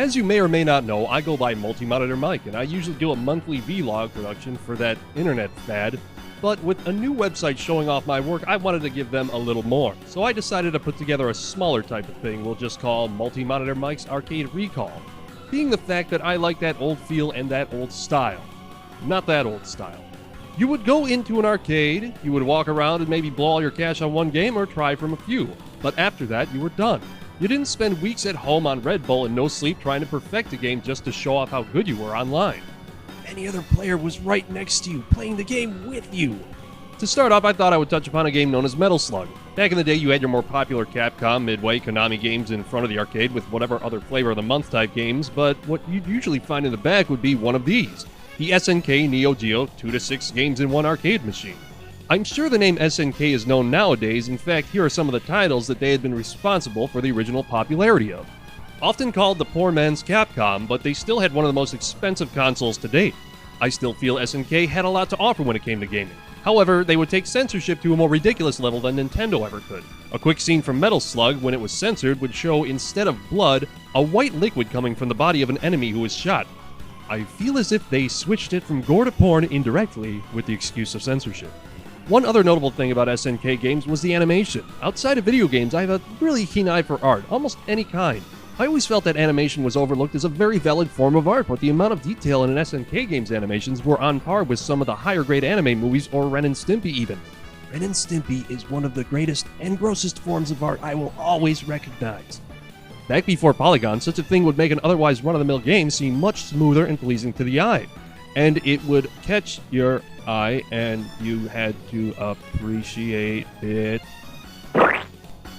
As you may or may not know, I go by Multi-Monitor Mike, and I usually do a monthly vlog production for that internet fad. But with a new website showing off my work, I wanted to give them a little more. So I decided to put together a smaller type of thing we'll just call Multi-Monitor Mike's Arcade Recall, being the fact that I like that old feel and that old style. Not that old style. You would go into an arcade, you would walk around and maybe blow all your cash on one game or try from a few. But after that, you were done. You didn't spend weeks at home on Red Bull and no sleep trying to perfect a game just to show off how good you were online. Any other player was right next to you, playing the game with you. To start off, I thought I would touch upon a game known as Metal Slug. Back in the day, you had your more popular Capcom, Midway, Konami games in front of the arcade with whatever other flavor of the month type games, but what you'd usually find in the back would be one of these. The SNK Neo Geo 2 to 6 games in one arcade machine. I'm sure the name SNK is known nowadays. In fact, here are some of the titles that they had been responsible for the original popularity of. Often called the poor man's Capcom, but they still had one of the most expensive consoles to date. I still feel SNK had a lot to offer when it came to gaming. However, they would take censorship to a more ridiculous level than Nintendo ever could. A quick scene from Metal Slug, when it was censored, would show, instead of blood, a white liquid coming from the body of an enemy who was shot. I feel as if they switched it from gore to porn indirectly with the excuse of censorship. One other notable thing about SNK games was the animation. Outside of video games, I have a really keen eye for art, almost any kind. I always felt that animation was overlooked as a very valid form of art, but the amount of detail in an SNK game's animations were on par with some of the higher grade anime movies or Ren and Stimpy even. Ren and Stimpy is one of the greatest and grossest forms of art I will always recognize. Back before Polygon, such a thing would make an otherwise run-of-the-mill game seem much smoother and pleasing to the eye. And it would catch your eye, and you had to appreciate it.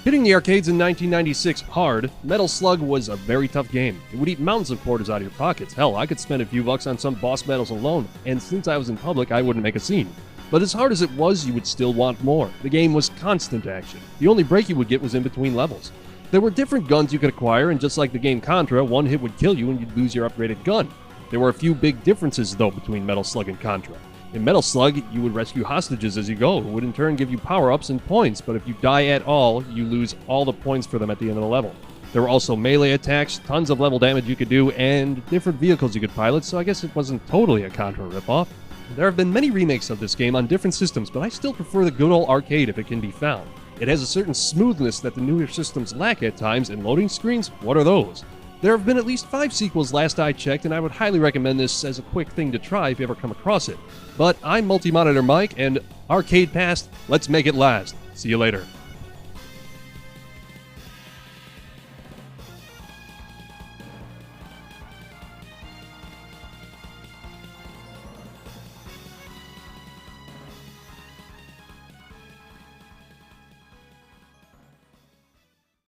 Hitting the arcades in 1996 hard, Metal Slug was a very tough game. It would eat mountains of quarters out of your pockets. Hell, I could spend a few bucks on some boss battles alone, and since I was in public, I wouldn't make a scene. But as hard as it was, you would still want more. The game was constant action. The only break you would get was in between levels. There were different guns you could acquire, and just like the game Contra, one hit would kill you and you'd lose your upgraded gun. There were a few big differences, though, between Metal Slug and Contra. In Metal Slug, you would rescue hostages as you go, who would in turn give you power-ups and points, but if you die at all, you lose all the points for them at the end of the level. There were also melee attacks, tons of level damage you could do, and different vehicles you could pilot, so I guess it wasn't totally a Contra ripoff. There have been many remakes of this game on different systems, but I still prefer the good old arcade if it can be found. It has a certain smoothness that the newer systems lack at times, and loading screens, what are those? There have been at least 5 sequels last I checked, and I would highly recommend this as a quick thing to try if you ever come across it. But I'm Multi-Monitor Mike, and Arcade Past, let's make it last. See you later.